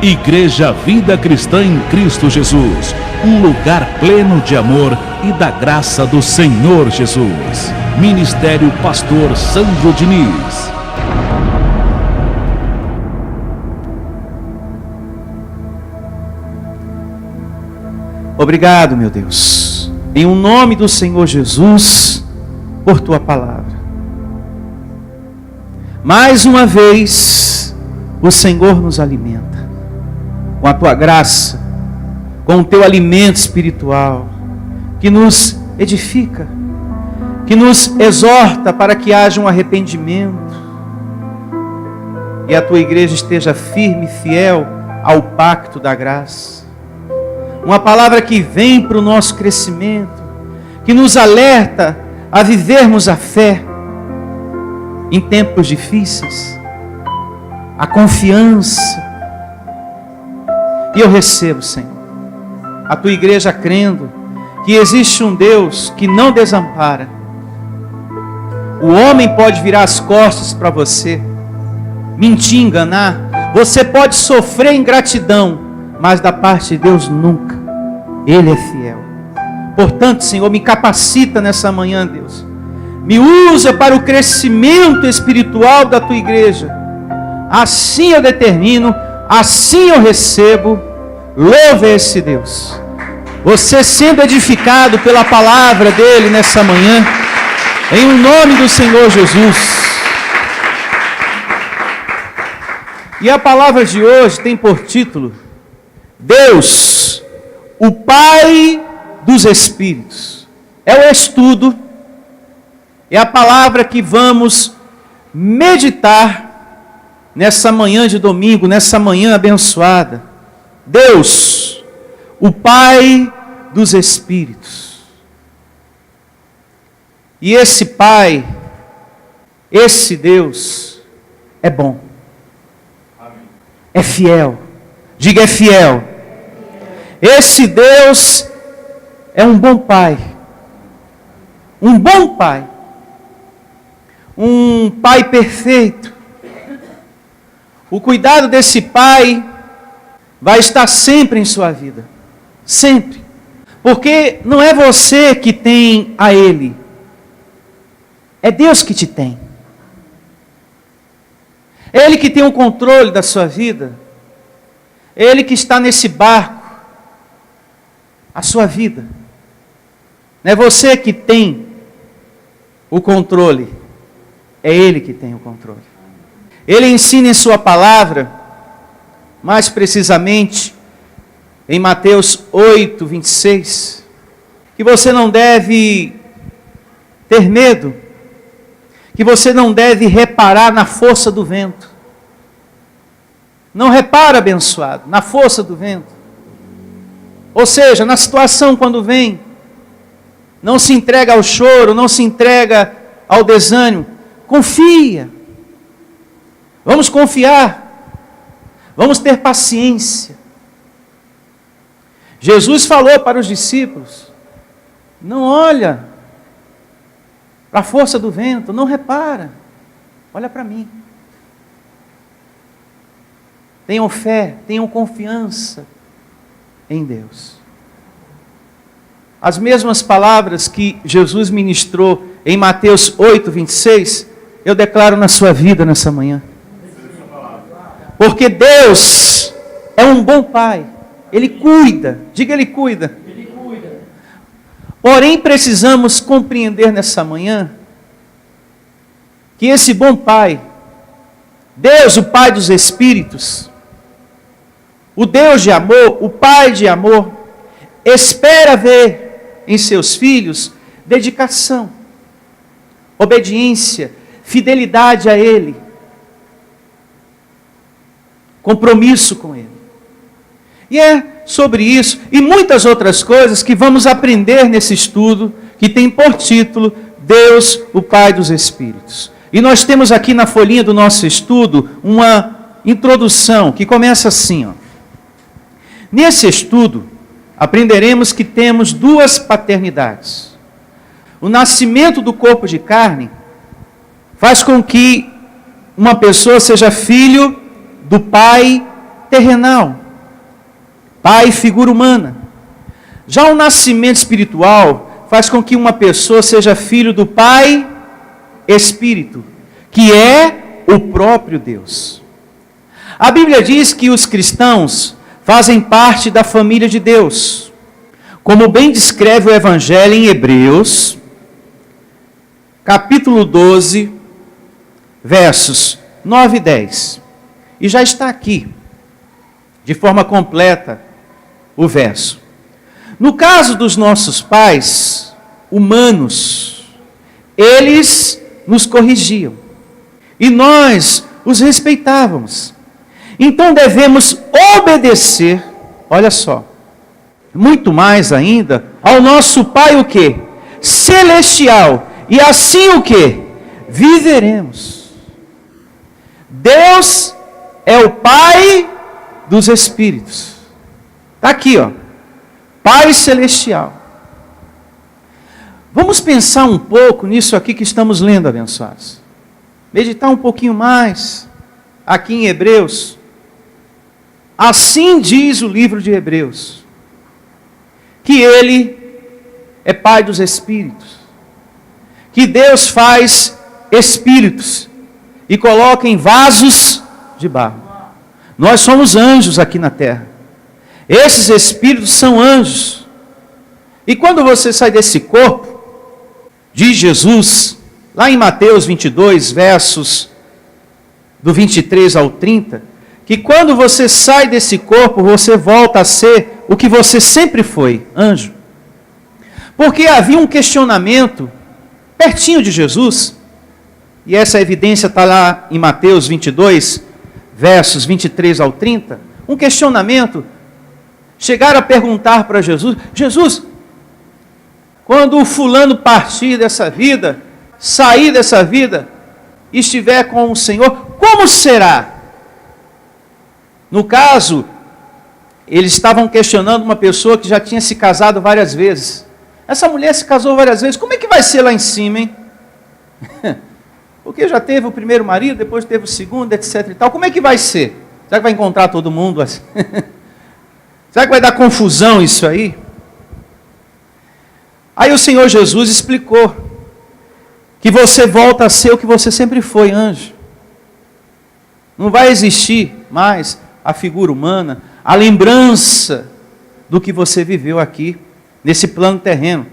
Igreja Vida Cristã em Cristo Jesus, um lugar pleno de amor e da graça do Senhor Jesus. Ministério Pastor Sandro Diniz. Obrigado, meu Deus, em o nome do Senhor Jesus, por tua palavra. Mais uma vez, o Senhor nos alimenta com a tua graça, com o teu alimento espiritual, que nos edifica, que nos exorta para que haja um arrependimento e a tua igreja esteja firme e fiel ao pacto da graça. Uma palavra que vem para o nosso crescimento, que nos alerta a vivermos a fé em tempos difíceis, a confiança. E eu recebo, Senhor, a tua igreja crendo que existe um Deus que não desampara. O homem pode virar as costas para você, mentir, enganar. Você pode sofrer ingratidão, mas da parte de Deus nunca. Ele é fiel. Portanto, Senhor, me capacita nessa manhã, Deus. Me usa para o crescimento espiritual da tua igreja. Assim eu determino, assim eu recebo. Louve esse Deus. Você sendo edificado pela palavra dele nessa manhã, em o nome do Senhor Jesus. E a palavra de hoje tem por título: Deus, o Pai dos Espíritos. É o estudo, é a palavra que vamos meditar nessa manhã de domingo, nessa manhã abençoada. Deus, o Pai dos Espíritos. E esse Pai, esse Deus, é bom. Amém. É fiel. Diga, é fiel. Esse Deus é um bom Pai. Um bom Pai. Um Pai perfeito. O cuidado desse Pai vai estar sempre em sua vida. Sempre. Porque não é você que tem a Ele. É Deus que te tem. É Ele que tem o controle da sua vida. É Ele que está nesse barco. A sua vida. Não é você que tem o controle. É Ele que tem o controle. Ele ensina em sua palavra, mais precisamente em Mateus 8, 26, que você não deve ter medo, que você não deve reparar na força do vento. Não repara, abençoado, na força do vento. Ou seja, na situação quando vem, não se entrega ao choro, não se entrega ao desânimo. Confia. Vamos confiar. Vamos ter paciência. Jesus falou para os discípulos: não olha para a força do vento, não repara. Olha para mim. Tenham fé, tenham confiança em Deus. As mesmas palavras que Jesus ministrou em Mateus 8, 26, eu declaro na sua vida nessa manhã. Porque Deus é um bom Pai. Ele cuida. Diga, Ele cuida. Ele cuida. Porém, precisamos compreender nessa manhã que esse bom Pai, Deus, o Pai dos Espíritos, o Deus de amor, o Pai de amor, espera ver em seus filhos dedicação, obediência, fidelidade a Ele, compromisso com Ele. E é sobre isso e muitas outras coisas que vamos aprender nesse estudo, que tem por título Deus, o Pai dos Espíritos. E nós temos aqui na folhinha do nosso estudo uma introdução que começa assim, ó. Nesse estudo, aprenderemos que temos duas paternidades. O nascimento do corpo de carne faz com que uma pessoa seja filho do pai terrenal, pai figura humana. Já o nascimento espiritual faz com que uma pessoa seja filho do Pai Espírito, que é o próprio Deus. A Bíblia diz que os cristãos fazem parte da família de Deus, como bem descreve o Evangelho em Hebreus, capítulo 12, versos 9 e 10. E já está aqui, de forma completa, o verso. No caso dos nossos pais humanos, eles nos corrigiam e nós os respeitávamos. Então devemos obedecer, olha só, muito mais ainda, ao nosso Pai o quê? Celestial. E assim o quê? Viveremos. Deus é o Pai dos Espíritos. Está aqui, ó. Pai Celestial. Vamos pensar um pouco nisso aqui que estamos lendo, abençoados. Meditar um pouquinho mais aqui em Hebreus. Assim diz o livro de Hebreus, que Ele é Pai dos Espíritos, que Deus faz espíritos e coloca em vasos de barro. Nós somos anjos aqui na terra. Esses espíritos são anjos. E quando você sai desse corpo, diz Jesus, lá em Mateus 22, versos do 23 ao 30, que quando você sai desse corpo, você volta a ser o que você sempre foi, anjo. Porque havia um questionamento pertinho de Jesus, e essa evidência está lá em Mateus 22, versos 23 ao 30, um questionamento. Chegaram a perguntar para Jesus, Jesus, quando o fulano partir dessa vida, sair dessa vida, estiver com o Senhor, como será? No caso, eles estavam questionando uma pessoa que já tinha se casado várias vezes. Essa mulher se casou várias vezes, como é que vai ser lá em cima, hein? Porque já teve o primeiro marido, depois teve o segundo, etc e tal. Como é que vai ser? Será que vai encontrar todo mundo assim? Será que vai dar confusão isso aí? Aí o Senhor Jesus explicou que você volta a ser o que você sempre foi, anjo. Não vai existir mais a figura humana, a lembrança do que você viveu aqui, nesse plano terreno.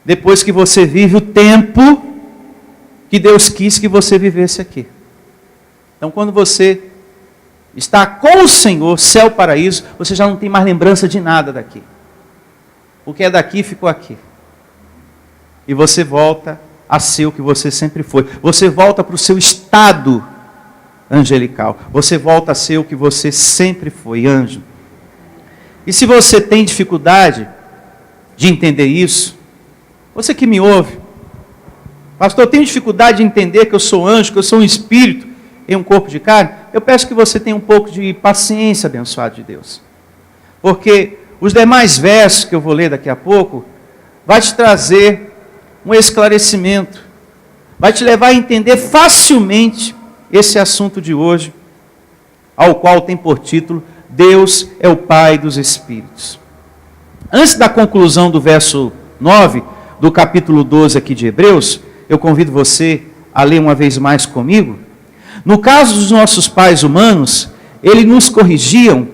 Depois que você vive o tempo que Deus quis que você vivesse aqui. Então quando você está com o Senhor, céu, paraíso, você já não tem mais lembrança de nada daqui. O que é daqui ficou aqui. E você volta a ser o que você sempre foi. Você volta para o seu estado angelical. Você volta a ser o que você sempre foi, anjo. E se você tem dificuldade de entender isso, você que me ouve, pastor, eu tenho dificuldade de entender que eu sou anjo, que eu sou um espírito em um corpo de carne, eu peço que você tenha um pouco de paciência, abençoado de Deus. Porque os demais versos que eu vou ler daqui a pouco, vai te trazer um esclarecimento, vai te levar a entender facilmente esse assunto de hoje, ao qual tem por título, Deus é o Pai dos Espíritos. Antes da conclusão do verso 9, do capítulo 12 aqui de Hebreus, eu convido você a ler uma vez mais comigo. No caso dos nossos pais humanos, eles nos corrigiam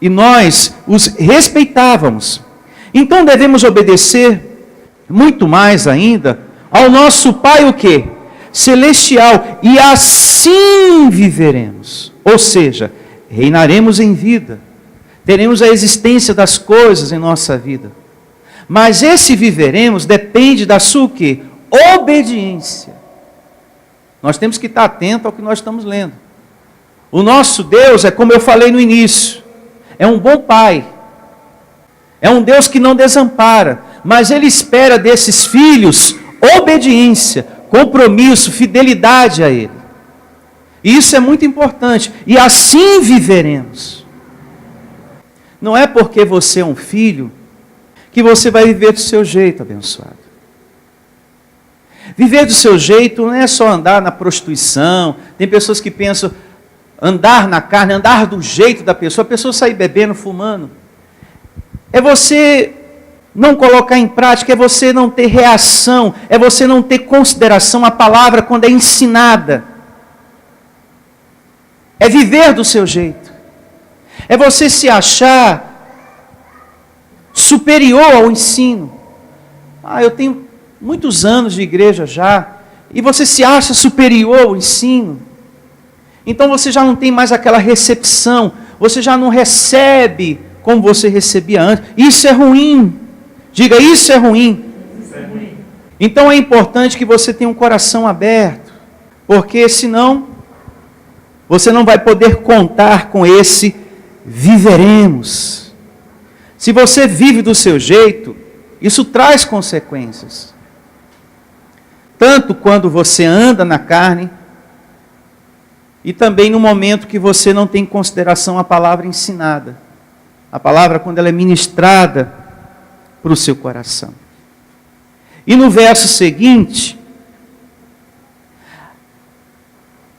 e nós os respeitávamos. Então devemos obedecer muito mais ainda ao nosso Pai o quê? Celestial, e assim viveremos. Ou seja, reinaremos em vida, teremos a existência das coisas em nossa vida. Mas esse viveremos depende da sua o quê? Obediência. Nós temos que estar atento ao que nós estamos lendo. O nosso Deus é, como eu falei no início, é um bom Pai. É um Deus que não desampara, mas Ele espera desses filhos obediência, compromisso, fidelidade a Ele. E isso é muito importante. E assim viveremos. Não é porque você é um filho que você vai viver do seu jeito, abençoado. Viver do seu jeito não é só andar na prostituição. Tem pessoas que pensam, andar na carne, andar do jeito da pessoa, a pessoa sair bebendo, fumando. É você não colocar em prática, é você não ter reação, é você não ter consideração à palavra quando é ensinada. É viver do seu jeito. É você se achar superior ao ensino. Eu tenho muitos anos de igreja já, e você se acha superior ao ensino. Então você já não tem mais aquela recepção, você já não recebe como você recebia antes. Isso é ruim. Diga, isso é ruim. Isso é ruim. Então é importante que você tenha um coração aberto, porque senão você não vai poder contar com esse viveremos. Se você vive do seu jeito, isso traz consequências. Tanto quando você anda na carne, e também no momento que você não tem em consideração a palavra ensinada. A palavra quando ela é ministrada para o seu coração. E no verso seguinte,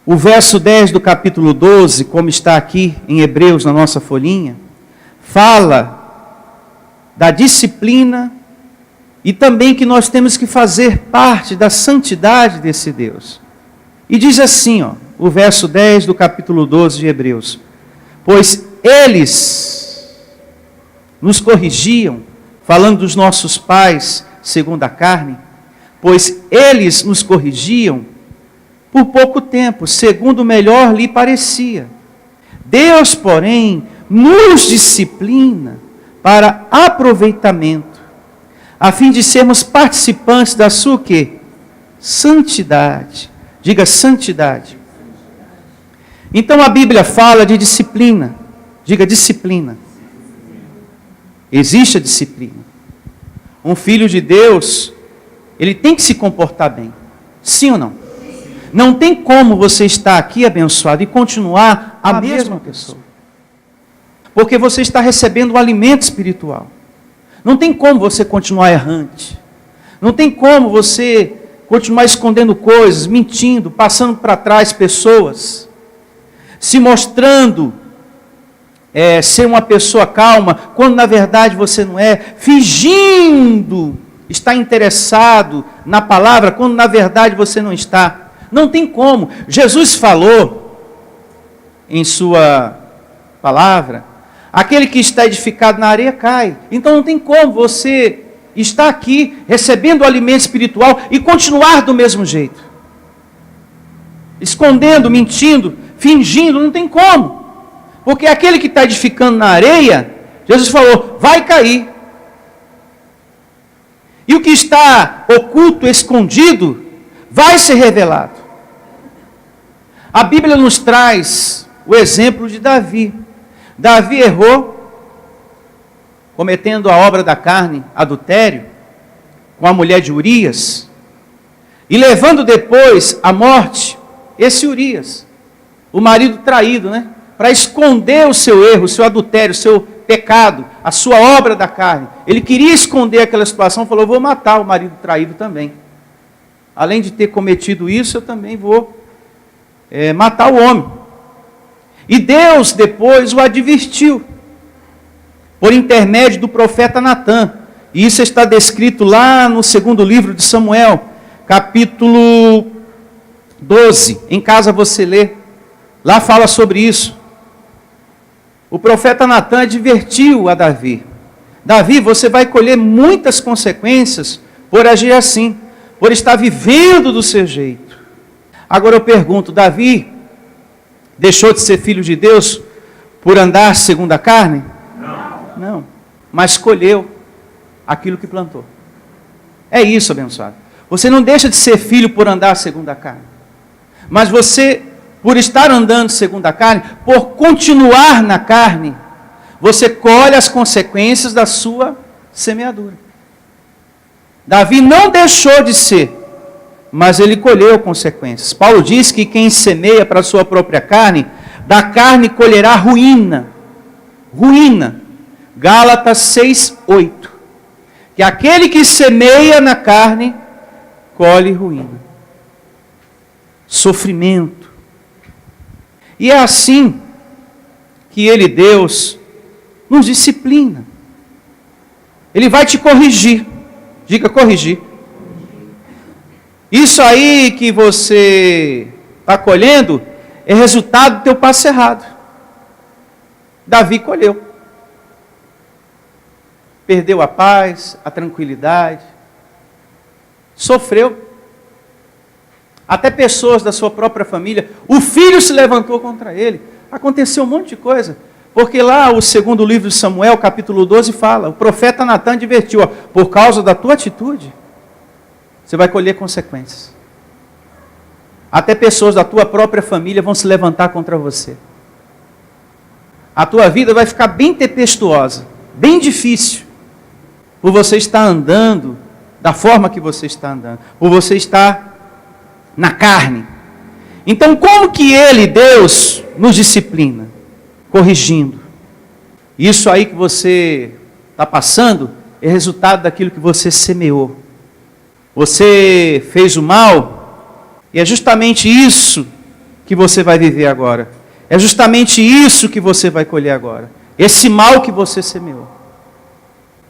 o verso 10 do capítulo 12, como está aqui em Hebreus na nossa folhinha, fala da disciplina e também que nós temos que fazer parte da santidade desse Deus. E diz assim, o verso 10 do capítulo 12 de Hebreus: pois eles nos corrigiam, falando dos nossos pais segundo a carne, pois eles nos corrigiam por pouco tempo, segundo melhor lhe parecia. Deus, porém, nos disciplina para aproveitamento, a fim de sermos participantes da sua o quê? Santidade. Diga santidade. Então a Bíblia fala de disciplina. Diga disciplina. Existe a disciplina. Um filho de Deus, ele tem que se comportar bem. Sim ou não? Não tem como você estar aqui abençoado e continuar a mesma pessoa. Porque você está recebendo um alimento espiritual. Não tem como você continuar errante. Não tem como você continuar escondendo coisas, mentindo, passando para trás pessoas, se mostrando ser uma pessoa calma, quando na verdade você não é, fingindo estar interessado na palavra, quando na verdade você não está. Não tem como. Jesus falou em sua palavra: aquele que está edificado na areia cai. Então não tem como você estar aqui recebendo o alimento espiritual e continuar do mesmo jeito. Escondendo, mentindo, fingindo, não tem como. Porque aquele que está edificando na areia, Jesus falou, vai cair. E o que está oculto, escondido, vai ser revelado. A Bíblia nos traz o exemplo de Davi. Davi errou, cometendo a obra da carne, adultério, com a mulher de Urias, e levando depois à morte esse Urias, o marido traído, para esconder o seu erro, o seu adultério, o seu pecado, a sua obra da carne. Ele queria esconder aquela situação, falou, vou matar o marido traído também. Além de ter cometido isso, eu também vou matar o homem. E Deus depois o advertiu, por intermédio do profeta Natã. E isso está descrito lá no segundo livro de Samuel, capítulo 12. Em casa você lê. Lá fala sobre isso. O profeta Natã advertiu a Davi. Davi, você vai colher muitas consequências por agir assim, por estar vivendo do seu jeito. Agora eu pergunto, Davi deixou de ser filho de Deus por andar segundo a carne? Não. Mas colheu aquilo que plantou. É isso, abençoado. Você não deixa de ser filho por andar segundo a carne. Mas você, por estar andando segundo a carne, por continuar na carne, você colhe as consequências da sua semeadura. Davi não deixou de ser, mas ele colheu consequências. Paulo diz que quem semeia para a sua própria carne, da carne colherá ruína. Ruína. Gálatas 6:8. Que aquele que semeia na carne, colhe ruína. Sofrimento. E é assim que Ele, Deus, nos disciplina. Ele vai te corrigir. Diga corrigir. Isso aí que você está colhendo é resultado do teu passo errado. Davi colheu. Perdeu a paz, a tranquilidade. Sofreu. Até pessoas da sua própria família. O filho se levantou contra ele. Aconteceu um monte de coisa. Porque lá o segundo livro de Samuel, capítulo 12, fala, o profeta Natan advertiu, ó, por causa da tua atitude, você vai colher consequências. Até pessoas da tua própria família vão se levantar contra você. A tua vida vai ficar bem tempestuosa, bem difícil, por você estar andando da forma que você está andando, por você estar na carne. Então, como que Ele, Deus, nos disciplina? Corrigindo. Isso aí que você está passando é resultado daquilo que você semeou. Você fez o mal e é justamente isso que você vai viver agora. É justamente isso que você vai colher agora. Esse mal que você semeou.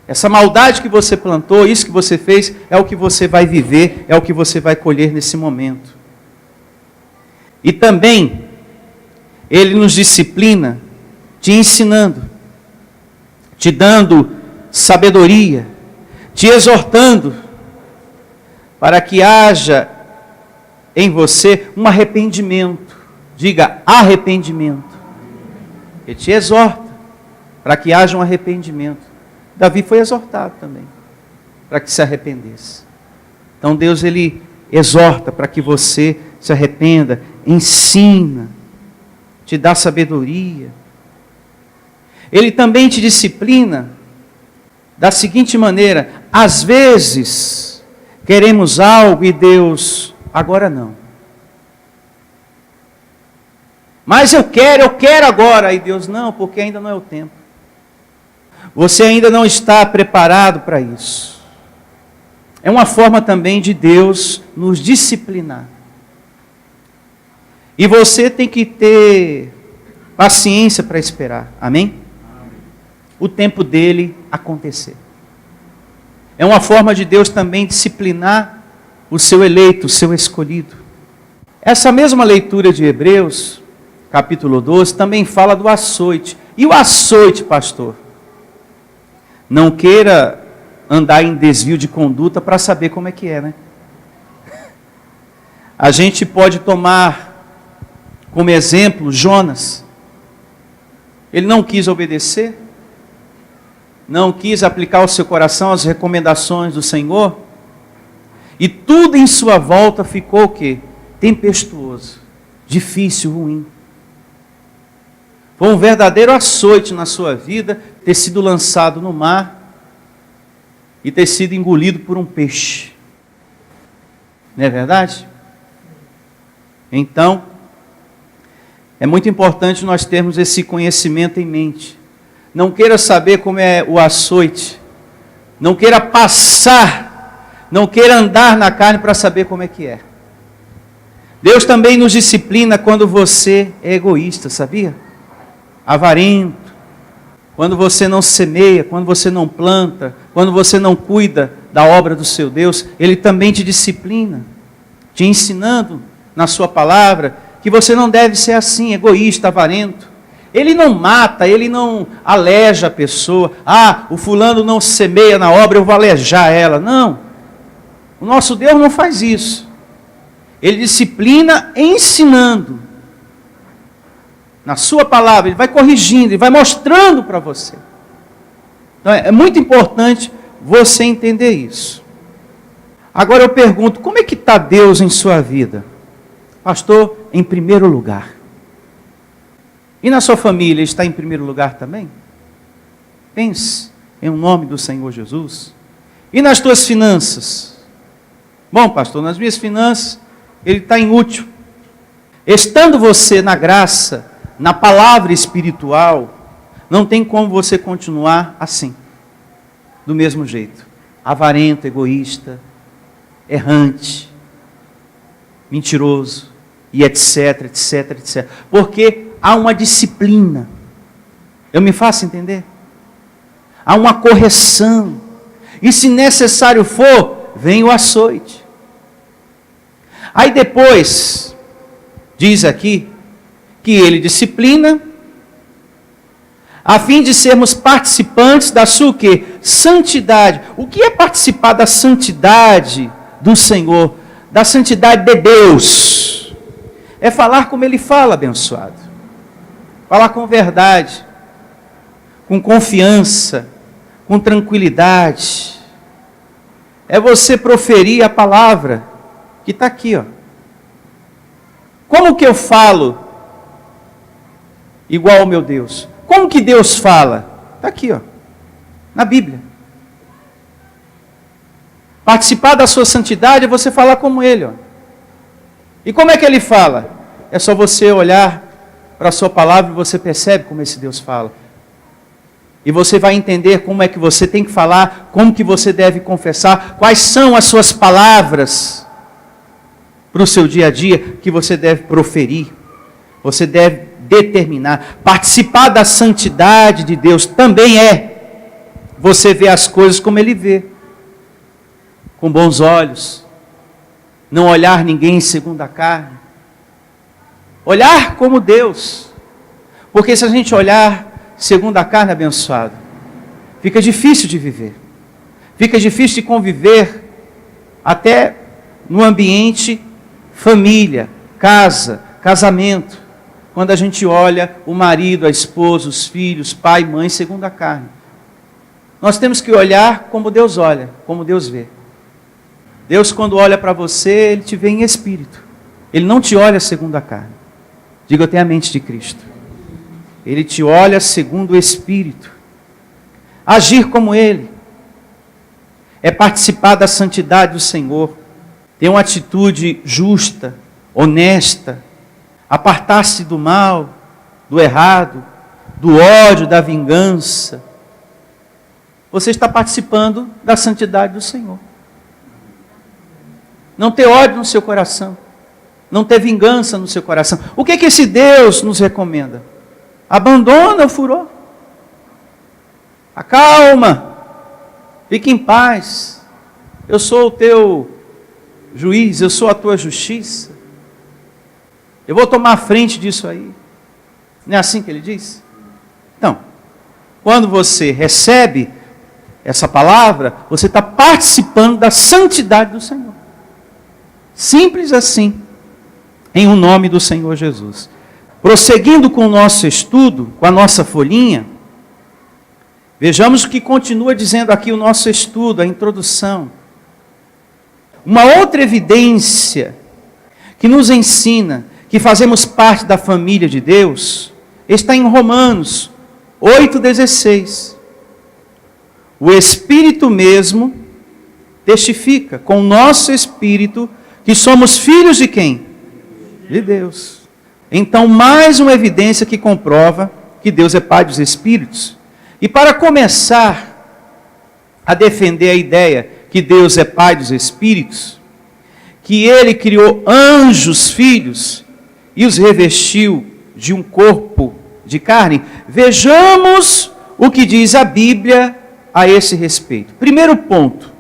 Essa maldade que você plantou, isso que você fez, é o que você vai viver, é o que você vai colher nesse momento. E também, Ele nos disciplina te ensinando, te dando sabedoria, te exortando, para que haja em você um arrependimento. Diga, arrependimento. Ele te exorta, para que haja um arrependimento. Davi foi exortado também, para que se arrependesse. Então Deus, Ele exorta para que você se arrependa, ensina, te dá sabedoria. Ele também te disciplina da seguinte maneira: às vezes queremos algo e Deus, agora não. Mas eu quero agora, e Deus, não, porque ainda não é o tempo. Você ainda não está preparado para isso. É uma forma também de Deus nos disciplinar. E você tem que ter paciência para esperar, amém? O tempo dele acontecer. É uma forma de Deus também disciplinar o seu eleito, o seu escolhido. Essa mesma leitura de Hebreus, capítulo 12, também fala do açoite. E o açoite, pastor? Não queira andar em desvio de conduta para saber como é que é, né? A gente pode tomar como exemplo Jonas. Ele não quis obedecer, não quis aplicar o seu coração às recomendações do Senhor, e tudo em sua volta ficou o quê? Tempestuoso, difícil, ruim. Foi um verdadeiro açoite na sua vida ter sido lançado no mar e ter sido engolido por um peixe. Não é verdade? Então, é muito importante nós termos esse conhecimento em mente. Não queira saber como é o açoite. Não queira passar, não queira andar na carne para saber como é que é. Deus também nos disciplina quando você é egoísta, sabia? Avarento, quando você não semeia, quando você não planta, quando você não cuida da obra do seu Deus, Ele também te disciplina, te ensinando na sua palavra que você não deve ser assim, egoísta, avarento. Ele não mata, Ele não aleja a pessoa. Ah, o fulano não semeia na obra, eu vou alejar ela. Não, o nosso Deus não faz isso. Ele disciplina ensinando. Na sua palavra, Ele vai corrigindo, Ele vai mostrando para você. Então, é muito importante você entender isso. Agora eu pergunto, como é que está Deus em sua vida? Pastor, em primeiro lugar. E na sua família, está em primeiro lugar também? Pense em nome do Senhor Jesus. E nas tuas finanças? Bom, pastor, nas minhas finanças, Ele está inútil. Estando você na graça, na palavra espiritual, não tem como você continuar assim, do mesmo jeito, avarento, egoísta, errante, mentiroso. e etc, etc, etc. Porque há uma disciplina. Eu me faço entender? Há uma correção. E se necessário for, vem o açoite. Aí depois, diz aqui, que ele disciplina, a fim de sermos participantes da sua o quê? Santidade. O que é participar da santidade do Senhor? Da santidade de Deus. É falar como Ele fala, abençoado. Falar com verdade, com confiança, com tranquilidade. É você proferir a palavra que está aqui, ó. Como que eu falo igual ao meu Deus? Como que Deus fala? Está aqui, ó, na Bíblia. Participar da sua santidade é você falar como Ele, ó. E como é que Ele fala? É só você olhar para a sua palavra e você percebe como esse Deus fala. E você vai entender como é que você tem que falar, como que você deve confessar, quais são as suas palavras para o seu dia a dia que você deve proferir. Você deve determinar. Participar da santidade de Deus também é você ver as coisas como Ele vê. Com bons olhos. Não olhar ninguém segundo a carne. Olhar como Deus. Porque se a gente olhar segundo a carne, abençoado, fica difícil de viver. Fica difícil de conviver até no ambiente família, casa, casamento. Quando a gente olha o marido, a esposa, os filhos, pai, mãe, segundo a carne. Nós temos que olhar como Deus olha, como Deus vê. Deus, quando olha para você, Ele te vê em espírito. Ele não te olha segundo a carne. Diga, eu tenho a mente de Cristo. Ele te olha segundo o Espírito. Agir como Ele. É participar da santidade do Senhor. Ter uma atitude justa, honesta. Apartar-se do mal, do errado, do ódio, da vingança. Você está participando da santidade do Senhor. Não ter ódio no seu coração. Não ter vingança no seu coração. O que é que esse Deus nos recomenda? Abandona o furor. Acalma. Fique em paz. Eu sou o teu juiz, eu sou a tua justiça. Eu vou tomar a frente disso aí. Não é assim que ele diz? Então, quando você recebe essa palavra, você está participando da santidade do Senhor. Simples assim. Em o nome do Senhor Jesus. Prosseguindo com o nosso estudo, com a nossa folhinha, vejamos o que continua dizendo aqui o nosso estudo, a introdução. Uma outra evidência que nos ensina que fazemos parte da família de Deus, está em Romanos 8,16. O Espírito mesmo testifica com o nosso Espírito que somos filhos de quem? De Deus. Então, mais uma evidência que comprova que Deus é Pai dos Espíritos. E para começar a defender a ideia que Deus é Pai dos Espíritos, que Ele criou anjos filhos e os revestiu de um corpo de carne, vejamos o que diz a Bíblia a esse respeito. Primeiro ponto,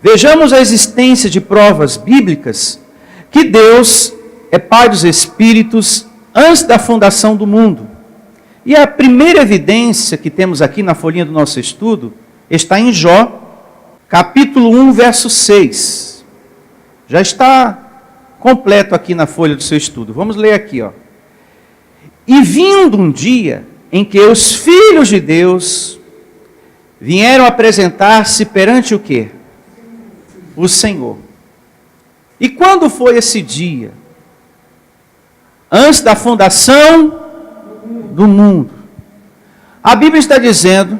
vejamos a existência de provas bíblicas que Deus é Pai dos Espíritos antes da fundação do mundo. E a primeira evidência que temos aqui na folhinha do nosso estudo está em Jó, capítulo 1, verso 6. Já está completo aqui na folha do seu estudo. Vamos ler aqui, ó. E vindo um dia em que os filhos de Deus vieram apresentar-se perante o quê? O Senhor. E quando foi esse dia? Antes da fundação do mundo. A Bíblia está dizendo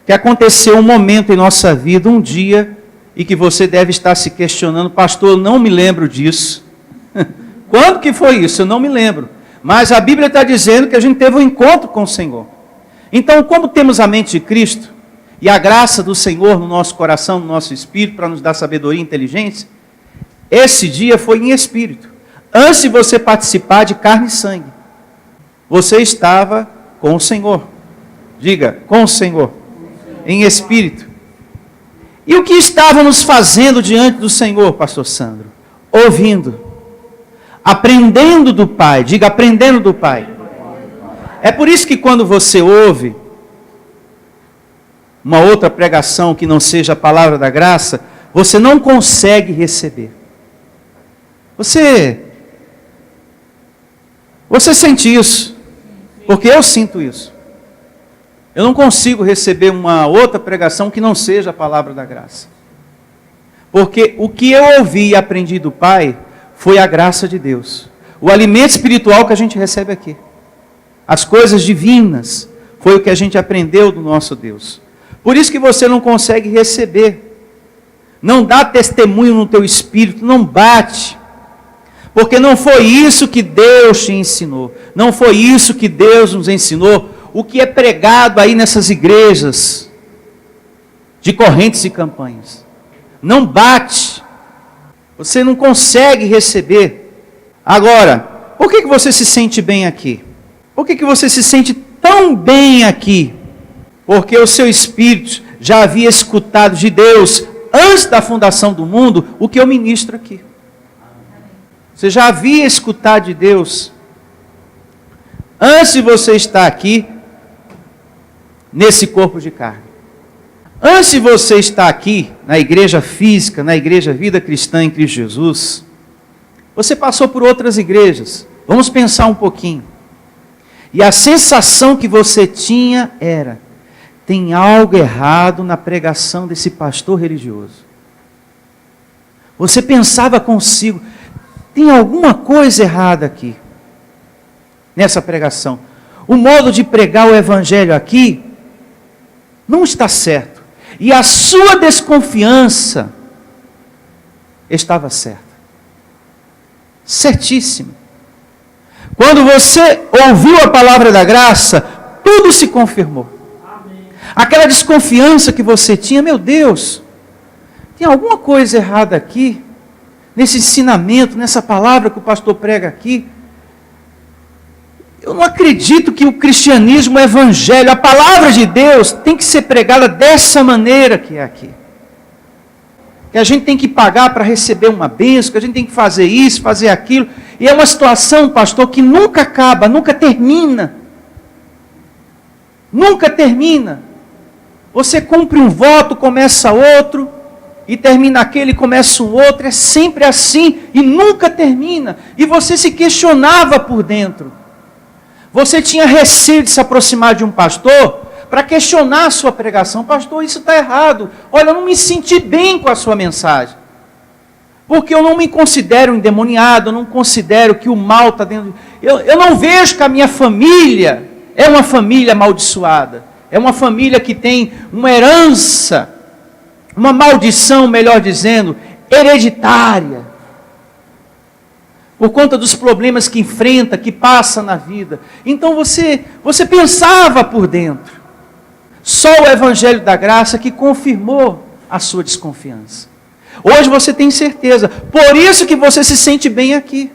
que aconteceu um momento em nossa vida, um dia, e que você deve estar se questionando, pastor, eu não me lembro disso. Quando que foi isso? Eu não me lembro. Mas a Bíblia está dizendo que a gente teve um encontro com o Senhor. Então, como temos a mente de Cristo, e a graça do Senhor no nosso coração, no nosso espírito, para nos dar sabedoria e inteligência, esse dia foi em espírito. Antes de você participar de carne e sangue, você estava com o Senhor. Diga, com o Senhor, em espírito. E o que estávamos fazendo diante do Senhor, pastor Sandro? Ouvindo, aprendendo do Pai. Diga, aprendendo do Pai. É por isso que quando você ouve uma outra pregação que não seja a palavra da graça, você não consegue receber. Você sente isso, porque eu sinto isso. Eu não consigo receber uma outra pregação que não seja a palavra da graça. Porque o que eu ouvi e aprendi do Pai foi a graça de Deus. O alimento espiritual que a gente recebe aqui. As coisas divinas foi o que a gente aprendeu do nosso Deus. Por isso que você não consegue receber. Não dá testemunho no teu espírito, não bate. Porque não foi isso que Deus te ensinou. Não foi isso que Deus nos ensinou. O que é pregado aí nessas igrejas de correntes e campanhas. Não bate. Você não consegue receber. Agora, por que você se sente bem aqui? Por que você se sente tão bem aqui? Porque o seu espírito já havia escutado de Deus, antes da fundação do mundo, o que eu ministro aqui. Você já havia escutado de Deus, antes de você estar aqui, nesse corpo de carne. Antes de você estar aqui, na igreja física, na igreja Vida Cristã em Cristo Jesus, você passou por outras igrejas. Vamos pensar um pouquinho. E a sensação que você tinha era: tem algo errado na pregação desse pastor religioso. Você pensava consigo: tem alguma coisa errada aqui, nessa pregação. O modo de pregar o evangelho aqui não está certo. E a sua desconfiança estava certa. Certíssimo. Quando você ouviu a palavra da graça, tudo se confirmou. Amém. Aquela desconfiança que você tinha: meu Deus, tem alguma coisa errada aqui, nesse ensinamento, nessa palavra que o pastor prega aqui. Eu não acredito que o cristianismo, o evangelho, a palavra de Deus tem que ser pregada dessa maneira que é aqui. Que a gente tem que pagar para receber uma bênção, que a gente tem que fazer isso, fazer aquilo. E é uma situação, pastor, que nunca acaba, nunca termina. Nunca termina. Você cumpre um voto, começa outro, e termina aquele, começa um outro. É sempre assim e nunca termina. E você se questionava por dentro. Você tinha receio de se aproximar de um pastor para questionar a sua pregação. Pastor, isso está errado. Olha, eu não me senti bem com a sua mensagem. Porque eu não me considero endemoniado, eu não considero que o mal está dentro. Eu não vejo que a minha família é uma família amaldiçoada. É uma família que tem uma herança, uma maldição, melhor dizendo, hereditária. Por conta dos problemas que enfrenta, que passa na vida. Então você pensava por dentro. Só o Evangelho da Graça que confirmou a sua desconfiança. Hoje você tem certeza. Por isso que você se sente bem aqui.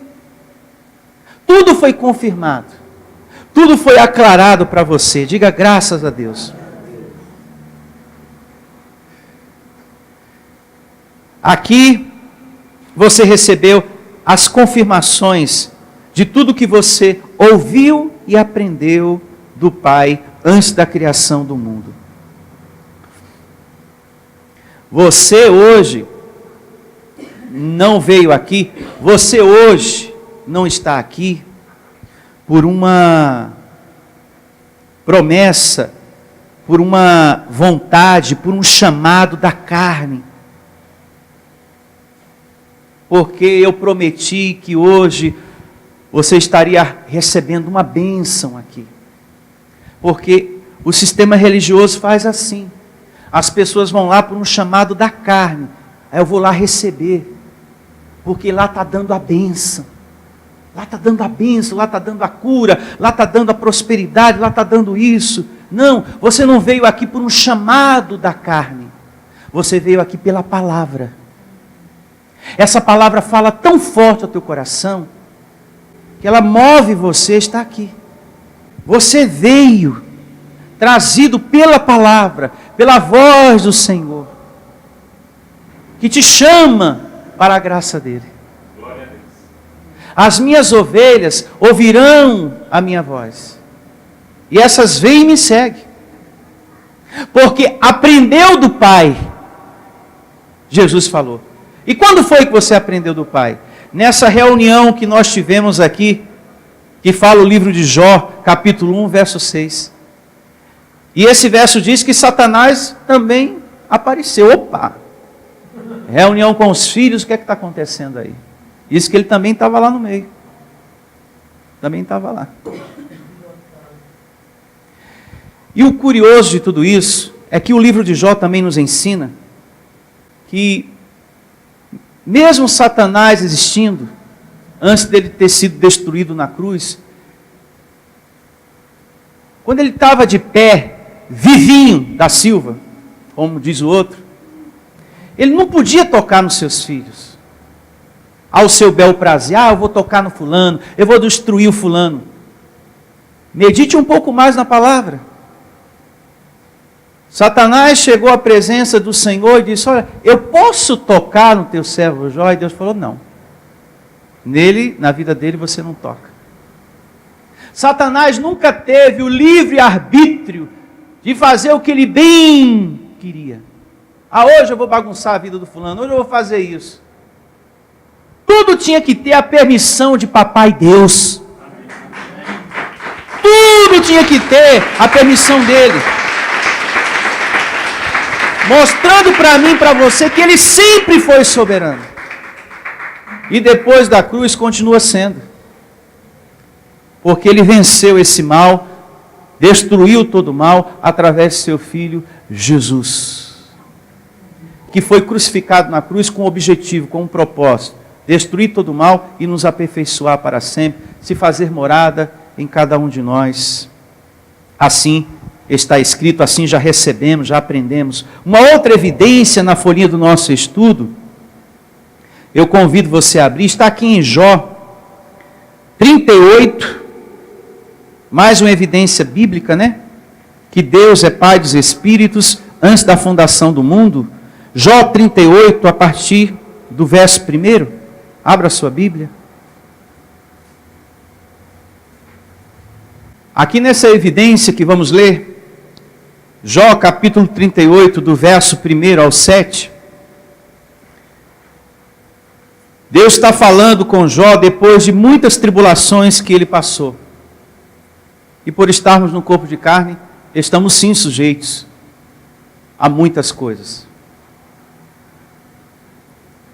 Tudo foi confirmado. Tudo foi aclarado para você. Diga graças a Deus. Aqui você recebeu as confirmações de tudo que você ouviu e aprendeu do Pai antes da criação do mundo. Você hoje não veio aqui, você hoje não está aqui por uma promessa, por uma vontade, por um chamado da carne. Porque eu prometi que hoje você estaria recebendo uma bênção aqui. Porque o sistema religioso faz assim. As pessoas vão lá por um chamado da carne. Aí eu vou lá receber. Porque lá está dando a bênção. Lá está dando a bênção, lá está dando a cura, lá está dando a prosperidade, lá está dando isso. Não, você não veio aqui por um chamado da carne. Você veio aqui pela palavra. Essa palavra fala tão forte ao teu coração, que ela move você está aqui. Você veio trazido pela palavra, pela voz do Senhor, que te chama para a graça dele. As minhas ovelhas ouvirão a minha voz, e essas vêm e me seguem, porque aprendeu do Pai. Jesus falou. E quando foi que você aprendeu do Pai? Nessa reunião que nós tivemos aqui, que fala o livro de Jó, capítulo 1, verso 6. E esse verso diz que Satanás também apareceu. Opa! Reunião com os filhos, o que é que está acontecendo aí? Diz que ele também estava lá no meio. Também estava lá. E o curioso de tudo isso é que o livro de Jó também nos ensina que mesmo Satanás existindo, antes dele ter sido destruído na cruz, quando ele estava de pé, vivinho da Silva, como diz o outro, ele não podia tocar nos seus filhos, ao seu bel prazer. Eu vou tocar no fulano, eu vou destruir o fulano. Medite um pouco mais na palavra. Satanás chegou à presença do Senhor e disse: olha, eu posso tocar no teu servo Jó? E Deus falou: não. Nele, na vida dele, você não toca. Satanás nunca teve o livre arbítrio de fazer o que ele bem queria. Hoje eu vou bagunçar a vida do fulano, hoje eu vou fazer isso. Tudo tinha que ter a permissão de Papai Deus. Tudo tinha que ter a permissão dele. Mostrando para mim e para você que ele sempre foi soberano. E depois da cruz continua sendo. Porque ele venceu esse mal, destruiu todo o mal através de seu Filho Jesus. Que foi crucificado na cruz com um objetivo, com um propósito. Destruir todo o mal e nos aperfeiçoar para sempre. Se fazer morada em cada um de nós. Assim está escrito, assim já recebemos, já aprendemos. Uma outra evidência na folhinha do nosso estudo, eu convido você a abrir, está aqui em Jó 38, mais uma evidência bíblica, né? Que Deus é Pai dos Espíritos antes da fundação do mundo. Jó 38, a partir do verso 1. Abra a sua Bíblia. Aqui nessa evidência que vamos ler, Jó capítulo 38, do verso 1 ao 7. Deus está falando com Jó depois de muitas tribulações que ele passou. E por estarmos no corpo de carne, estamos sim sujeitos a muitas coisas.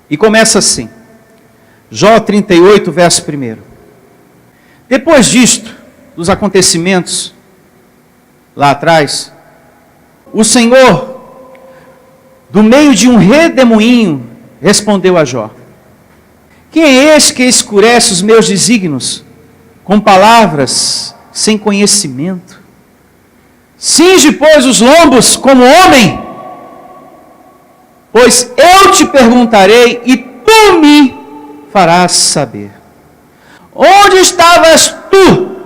E começa assim. Jó 38, verso 1. Depois disto, dos acontecimentos lá atrás, o Senhor, do meio de um redemoinho, respondeu a Jó: quem é esse que escurece os meus desígnios com palavras sem conhecimento? Cinge, pois, os lombos como homem, pois eu te perguntarei e tu me farás saber. Onde estavas tu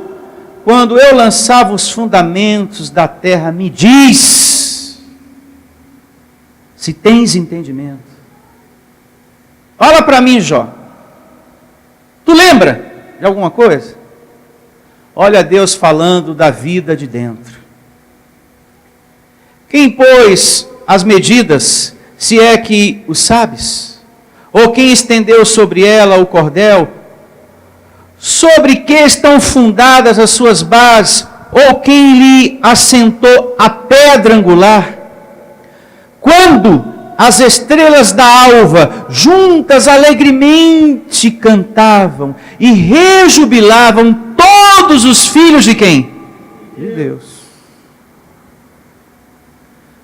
quando eu lançava os fundamentos da terra? Me diz, se tens entendimento. Fala para mim, Jó. Tu lembra de alguma coisa? Olha Deus falando da vida de dentro. Quem pôs as medidas, se é que o sabes? Ou quem estendeu sobre ela o cordel? Sobre que estão fundadas as suas bases? Ou quem lhe assentou a pedra angular? Quando as estrelas da alva juntas alegremente cantavam e rejubilavam todos os filhos de quem? De Deus.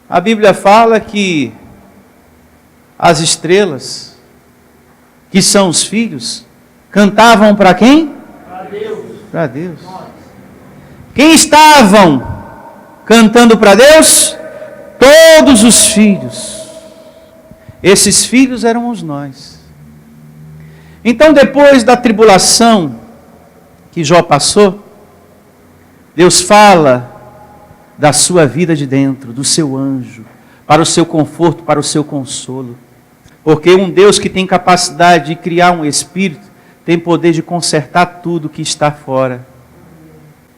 A Bíblia fala que as estrelas, que são os filhos, cantavam para quem? Para Deus. Para Deus. Quem estavam cantando para Deus? Todos os filhos. Esses filhos éramos nós. Então, depois da tribulação, que Jó passou, Deus fala da sua vida de dentro, do seu anjo, para o seu conforto, para o seu consolo. Porque um Deus que tem capacidade de criar um espírito, tem poder de consertar tudo que está fora,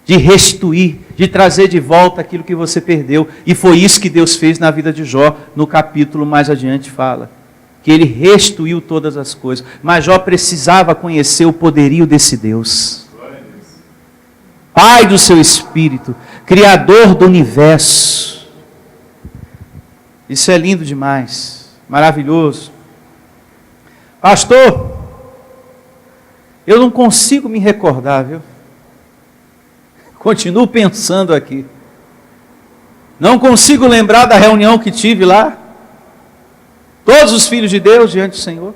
de restituir, de trazer de volta aquilo que você perdeu. E foi isso que Deus fez na vida de Jó, no capítulo mais adiante fala, que ele restituiu todas as coisas. Mas Jó precisava conhecer o poderio desse Deus, Pai do seu espírito, Criador do universo. Isso é lindo demais, maravilhoso. Pastor, eu não consigo me recordar, viu? Continuo pensando aqui. Não consigo lembrar da reunião que tive lá. Todos os filhos de Deus diante do Senhor.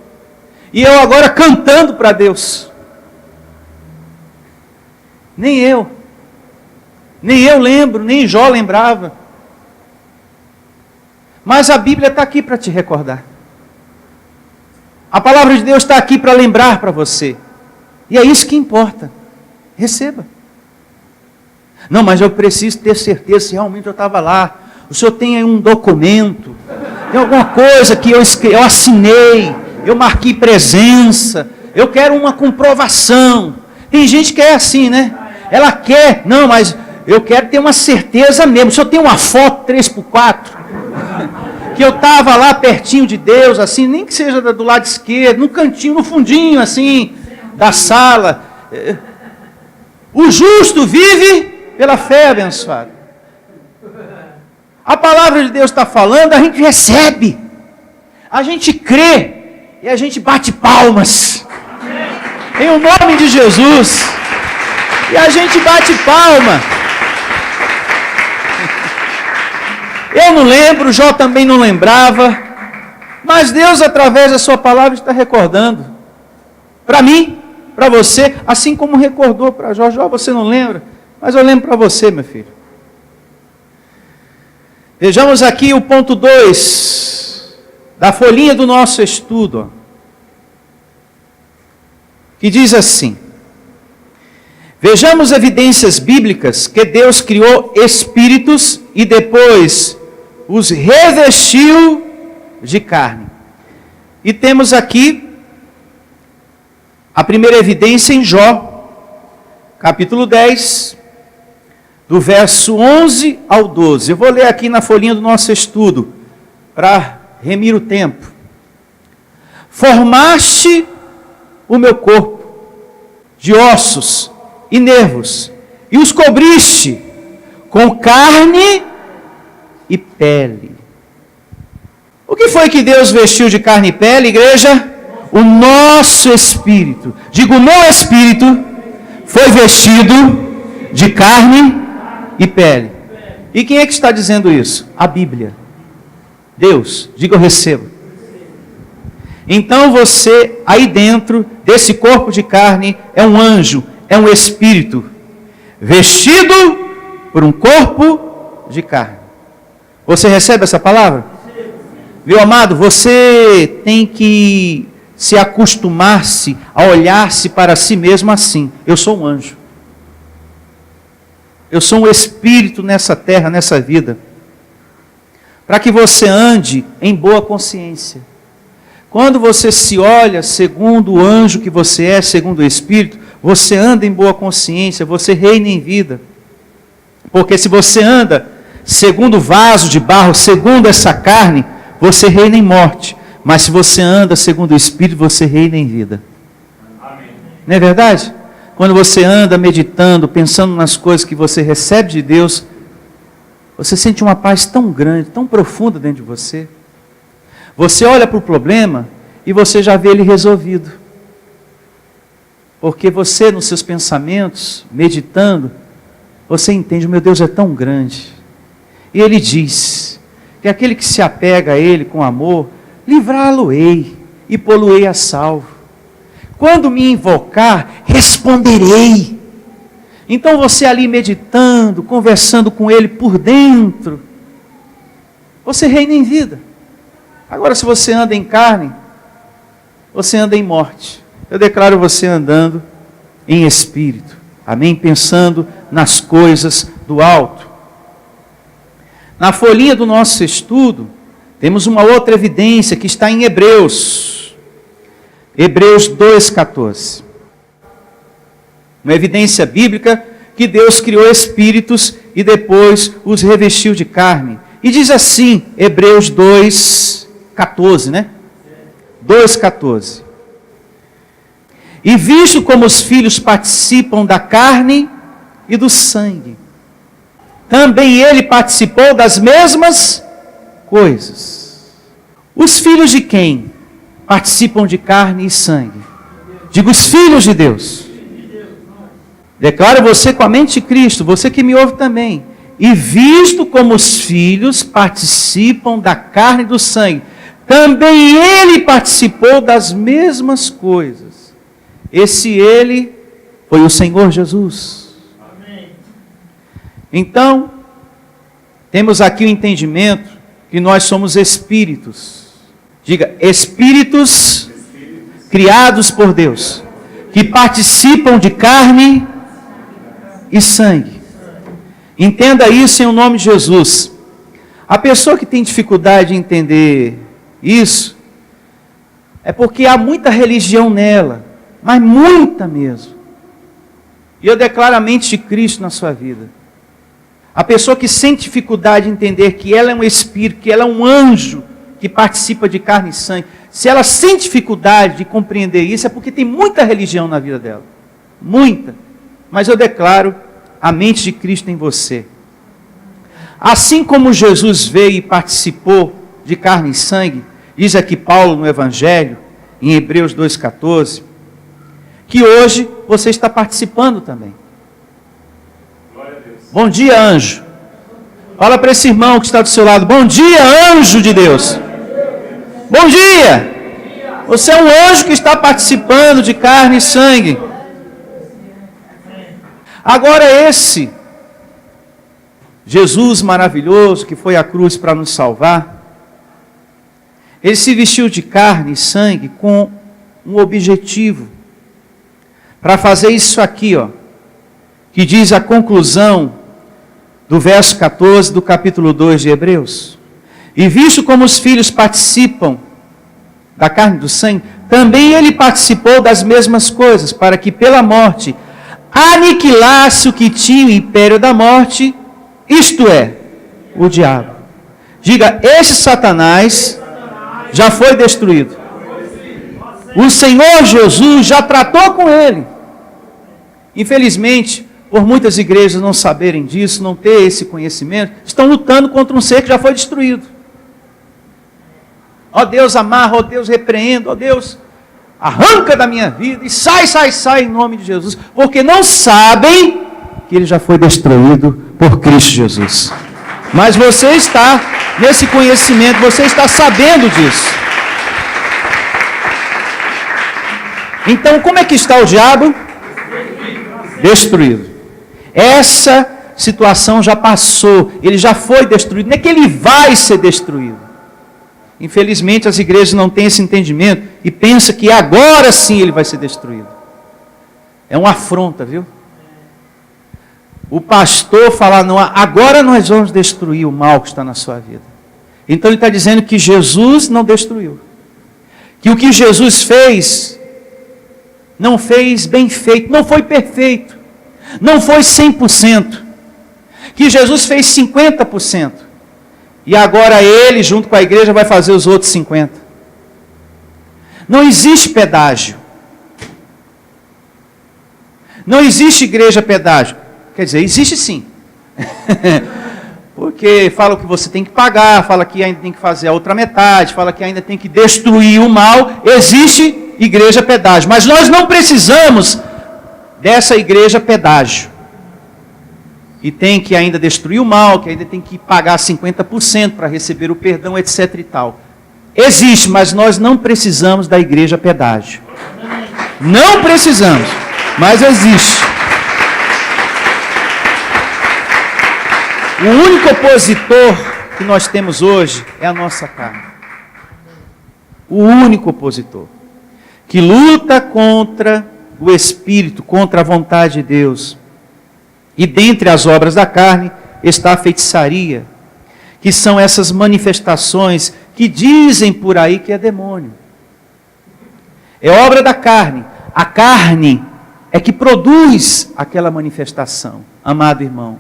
E eu agora cantando para Deus. Nem eu lembro, nem Jó lembrava. Mas a Bíblia está aqui para te recordar. A palavra de Deus está aqui para lembrar para você. E é isso que importa. Receba. Não, mas eu preciso ter certeza se realmente eu estava lá. O senhor tem aí um documento, tem alguma coisa que eu assinei, eu marquei presença, eu quero uma comprovação. Tem gente que é assim, né? Ela quer, não, mas eu quero ter uma certeza mesmo. O senhor tem uma foto 3x4, que eu estava lá pertinho de Deus, assim, nem que seja do lado esquerdo, no cantinho, no fundinho, assim, da sala. O justo vive pela fé, abençoado. A palavra de Deus está falando, a gente recebe, a gente crê e a gente bate palmas. Em o nome de Jesus. E a gente bate palma. Eu não lembro, Jó também não lembrava, mas Deus, através da sua palavra, está recordando. Para mim, para você, assim como recordou para Jó. Jó, você não lembra? Mas eu lembro para você, meu filho. Vejamos aqui o ponto 2 da folhinha do nosso estudo, que diz assim: vejamos evidências bíblicas que Deus criou espíritos e depois os revestiu de carne. E temos aqui a primeira evidência em Jó, capítulo 10, do verso 11 ao 12. Eu vou ler aqui na folhinha do nosso estudo, para remir o tempo. Formaste o meu corpo de ossos e nervos, e os cobriste com carne e pele. O que foi que Deus vestiu de carne e pele, igreja? O nosso espírito. Digo, o meu espírito foi vestido de carne e pele. E quem é que está dizendo isso? A Bíblia. Deus. Diga, eu recebo. Então você, aí dentro desse corpo de carne, é um anjo, é um espírito, vestido por um corpo de carne. Você recebe essa palavra? Meu amado, você tem que se acostumar-se a olhar-se para si mesmo assim. Eu sou um anjo. Eu sou um espírito nessa terra, nessa vida. Para que você ande em boa consciência. Quando você se olha segundo o anjo que você é, segundo o espírito, você anda em boa consciência, você reina em vida. Porque se você anda segundo o vaso de barro, segundo essa carne, você reina em morte. Mas se você anda segundo o espírito, você reina em vida. Amém. Não é verdade? Quando você anda meditando, pensando nas coisas que você recebe de Deus, você sente uma paz tão grande, tão profunda dentro de você. Você olha para o problema e você já vê ele resolvido. Porque você, nos seus pensamentos, meditando, você entende, meu Deus é tão grande. E ele diz que aquele que se apega a ele com amor, livrá-lo-ei e pô-lo-ei a salvo. Quando me invocar, responderei. Então você ali meditando, conversando com ele por dentro, você reina em vida. Agora se você anda em carne, você anda em morte. Eu declaro você andando em espírito. Amém? Pensando nas coisas do alto. Na folhinha do nosso estudo, temos uma outra evidência que está em Hebreus. Hebreus 2,14. Uma evidência bíblica que Deus criou espíritos e depois os revestiu de carne. E diz assim, Hebreus 2,14, né? 2,14. E visto como os filhos participam da carne e do sangue, também ele participou das mesmas coisas. Os filhos de quem participam de carne e sangue? Digo, os filhos de Deus. Declaro você com a mente de Cristo, você que me ouve também. E visto como os filhos participam da carne e do sangue, também ele participou das mesmas coisas. Esse ele foi o Senhor Jesus. Amém. Então, temos aqui o entendimento que nós somos espíritos. Diga, espíritos criados por Deus, que participam de carne e sangue. Entenda isso em o nome de Jesus. A pessoa que tem dificuldade em entender isso, é porque há muita religião nela, mas muita mesmo. E eu declaro a mente de Cristo na sua vida. A pessoa que sente dificuldade em entender que ela é um espírito, que ela é um anjo, que participa de carne e sangue, se ela sente dificuldade de compreender isso, é porque tem muita religião na vida dela. Muita. Mas eu declaro a mente de Cristo em você. Assim como Jesus veio e participou de carne e sangue, diz aqui Paulo no Evangelho, em Hebreus 2,14, que hoje você está participando também. Glória a Deus. Bom dia, anjo. Fala para esse irmão que está do seu lado. Bom dia, anjo de Deus. Bom dia. Você é um anjo que está participando de carne e sangue. Agora esse Jesus maravilhoso que foi à cruz para nos salvar, ele se vestiu de carne e sangue com um objetivo, para fazer isso aqui, ó, que diz a conclusão do verso 14 do capítulo 2 de Hebreus. E visto como os filhos participam da carne e do sangue, também ele participou das mesmas coisas, para que pela morte aniquilasse o que tinha o império da morte, isto é, o diabo. Diga, esse Satanás já foi destruído. O Senhor Jesus já tratou com ele. Infelizmente, por muitas igrejas não saberem disso, não ter esse conhecimento, estão lutando contra um ser que já foi destruído. Ó Deus, amarra, ó Deus, repreenda, ó Deus, arranca da minha vida e sai em nome de Jesus, porque não sabem que ele já foi destruído por Cristo Jesus. Mas você está nesse conhecimento, você está sabendo disso. Então, como é que está o diabo? Destruído. Essa situação já passou, ele já foi destruído, não é que ele vai ser destruído. Infelizmente as igrejas não têm esse entendimento e pensam que agora sim ele vai ser destruído. É uma afronta, viu? O pastor fala, não, agora nós vamos destruir o mal que está na sua vida. Então ele está dizendo que Jesus não destruiu. Que o que Jesus fez, não fez bem feito, não foi perfeito. Não foi 100%. Que Jesus fez 50%. E agora ele, junto com a igreja, vai fazer os outros 50%. Não existe pedágio. Não existe igreja pedágio. Quer dizer, existe sim. Porque fala que você tem que pagar, fala que ainda tem que fazer a outra metade, fala que ainda tem que destruir o mal. Existe igreja pedágio. Mas nós não precisamos dessa igreja pedágio. E tem que ainda destruir o mal, que ainda tem que pagar 50% para receber o perdão, etc. e tal. Existe, mas nós não precisamos da igreja pedágio. Não precisamos, mas existe. O único opositor que nós temos hoje é a nossa carne. O único opositor que luta contra o espírito contra a vontade de Deus. E dentre as obras da carne está a feitiçaria, que são essas manifestações que dizem por aí que é demônio. É obra da carne. A carne é que produz aquela manifestação, amado irmão.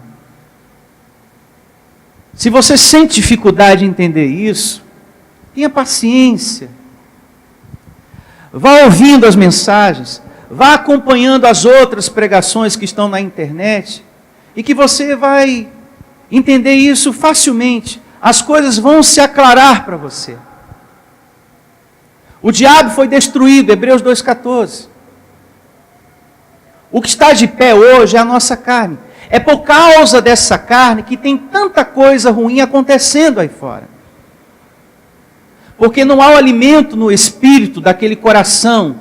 Se você sente dificuldade em entender isso, tenha paciência. Vá ouvindo as mensagens, vá acompanhando as outras pregações que estão na internet, e que você vai entender isso facilmente. As coisas vão se aclarar para você. O diabo foi destruído, Hebreus 2,14. O que está de pé hoje é a nossa carne. É por causa dessa carne que tem tanta coisa ruim acontecendo aí fora. Porque não há o alimento no espírito daquele coração,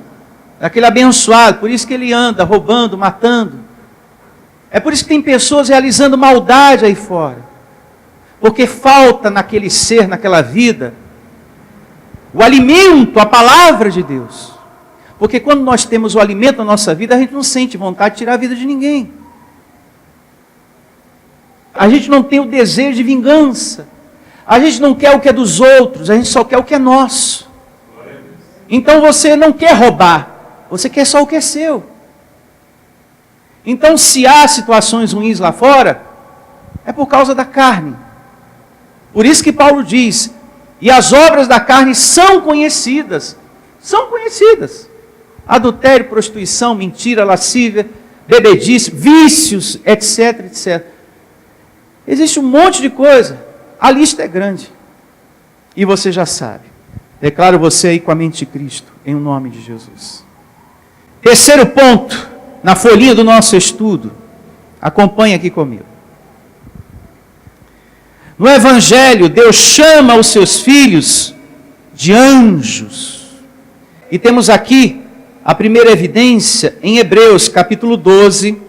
daquele abençoado. Por isso que ele anda roubando, matando. É por isso que tem pessoas realizando maldade aí fora. Porque falta naquele ser, naquela vida, o alimento, a palavra de Deus. Porque quando nós temos o alimento na nossa vida, a gente não sente vontade de tirar a vida de ninguém. A gente não tem o desejo de vingança. A gente não quer o que é dos outros, a gente só quer o que é nosso. Então você não quer roubar, você quer só o que é seu. Então se há situações ruins lá fora, é por causa da carne. Por isso que Paulo diz, e as obras da carne são conhecidas. São conhecidas. Adultério, prostituição, mentira, lascívia, bebedice, vícios, etc, etc. Existe um monte de coisa. A lista é grande. E você já sabe. Declaro você aí com a mente de Cristo, em nome de Jesus. Terceiro ponto, na folhinha do nosso estudo. Acompanhe aqui comigo. No Evangelho, Deus chama os seus filhos de anjos. E temos aqui a primeira evidência em Hebreus, capítulo 12,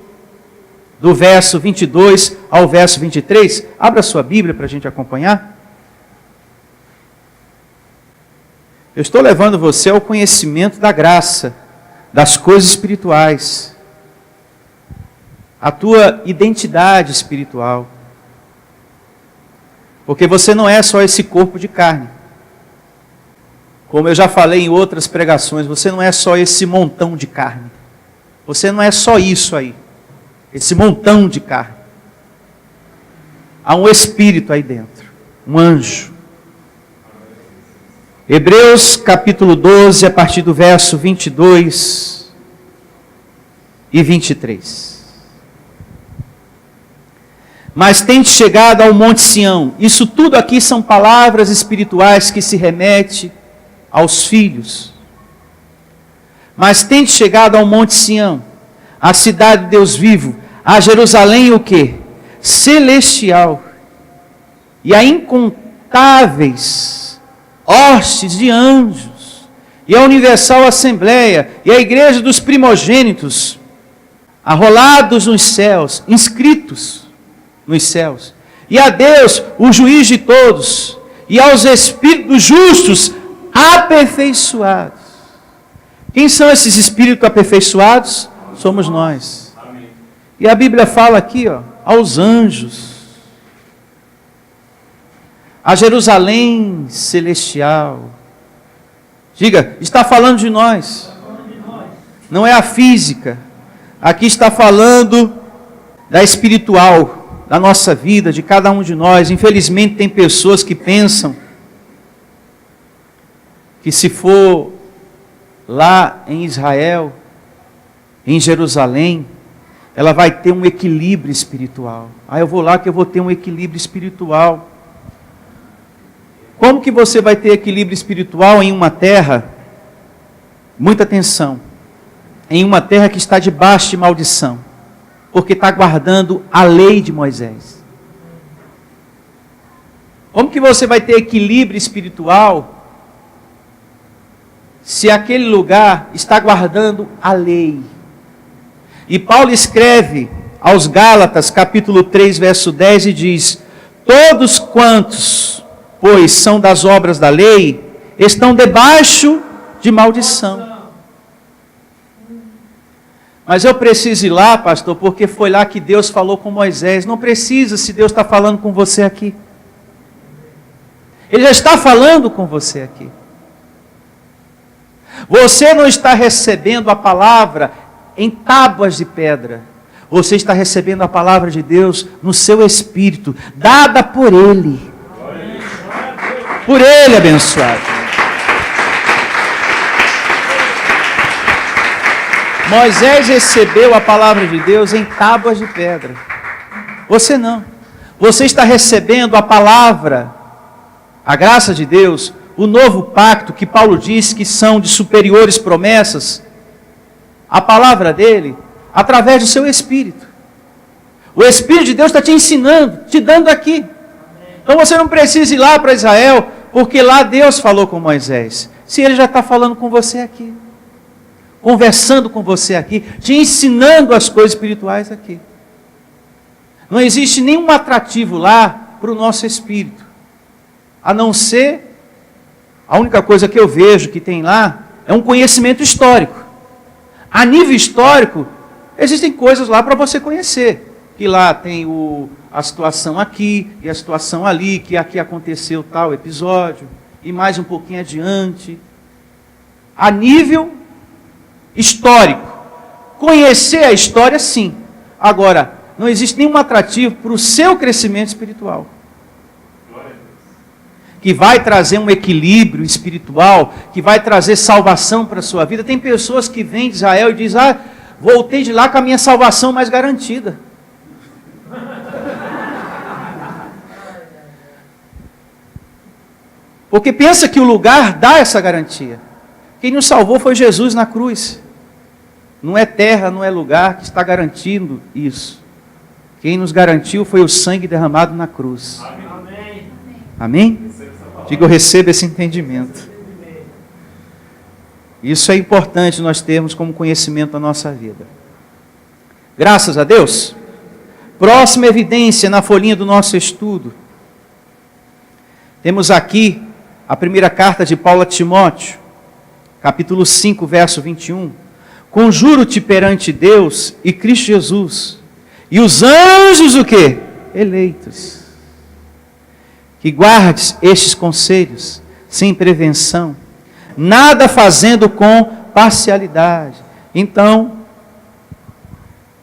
do verso 22 ao verso 23. Abra sua Bíblia para a gente acompanhar. Eu estou levando você ao conhecimento da graça, das coisas espirituais, a tua identidade espiritual. Porque você não é só esse corpo de carne. Como eu já falei em outras pregações, você não é só esse montão de carne. Você não é só isso aí. Esse montão de carne. Há um espírito aí dentro. Um anjo. Hebreus capítulo 12, a partir do verso 22 e 23. Mas tente chegado ao Monte Sião. Isso tudo aqui são palavras espirituais que se remetem aos filhos. Mas tente chegado ao Monte Sião, a cidade de Deus vivo, a Jerusalém o quê? Celestial. E a incontáveis hostes de anjos. E a universal assembleia. E a igreja dos primogênitos. Arrolados nos céus, inscritos nos céus. E a Deus, o juiz de todos. E aos espíritos justos aperfeiçoados. Quem são esses espíritos aperfeiçoados? Somos nós. Amém. E a Bíblia fala aqui, aos anjos. A Jerusalém celestial. Diga, está falando de nós. Não é a física. Aqui está falando da espiritual, da nossa vida, de cada um de nós. Infelizmente tem pessoas que pensam que se for lá em Israel, em Jerusalém, ela vai ter um equilíbrio espiritual. Eu vou lá que eu vou ter um equilíbrio espiritual. Como que você vai ter equilíbrio espiritual em uma terra? Muita atenção. Em uma terra que está debaixo de maldição. Porque está guardando a lei de Moisés. Como que você vai ter equilíbrio espiritual se aquele lugar está guardando a lei? E Paulo escreve aos Gálatas, capítulo 3, verso 10, e diz: todos quantos, pois, são das obras da lei, estão debaixo de maldição. Mas eu preciso ir lá, pastor, porque foi lá que Deus falou com Moisés. Não precisa, se Deus está falando com você aqui. Ele já está falando com você aqui. Você não está recebendo a palavra em tábuas de pedra. Você está recebendo a palavra de Deus no seu espírito, dada por Ele. Por Ele abençoado. Moisés recebeu a palavra de Deus em tábuas de pedra. Você não. Você está recebendo a palavra, a graça de Deus, o novo pacto que Paulo diz que são de superiores promessas, a palavra dele, através do seu Espírito. O Espírito de Deus está te ensinando, te dando aqui. Então você não precisa ir lá para Israel, porque lá Deus falou com Moisés. Se Ele já está falando com você aqui, conversando com você aqui, te ensinando as coisas espirituais aqui. Não existe nenhum atrativo lá para o nosso espírito, a não ser, a única coisa que eu vejo que tem lá, é um conhecimento histórico. A nível histórico, existem coisas lá para você conhecer. Que lá tem a situação aqui e a situação ali, que aqui aconteceu tal episódio, e mais um pouquinho adiante. A nível histórico. Conhecer a história, sim. Agora, não existe nenhum atrativo para o seu crescimento espiritual. Que vai trazer um equilíbrio espiritual, que vai trazer salvação para a sua vida. Tem pessoas que vêm de Israel e dizem, voltei de lá com a minha salvação mais garantida. Porque pensa que o lugar dá essa garantia. Quem nos salvou foi Jesus na cruz. Não é terra, não é lugar que está garantindo isso. Quem nos garantiu foi o sangue derramado na cruz. Amém? Amém? Diga, eu recebo esse entendimento. Isso é importante nós termos como conhecimento da nossa vida. Graças a Deus. Próxima evidência na folhinha do nosso estudo. Temos aqui a primeira carta de Paulo a Timóteo, capítulo 5, verso 21. Conjuro-te perante Deus e Cristo Jesus, e os anjos o quê? Eleitos. Que guardes estes conselhos, sem prevenção, nada fazendo com parcialidade. Então,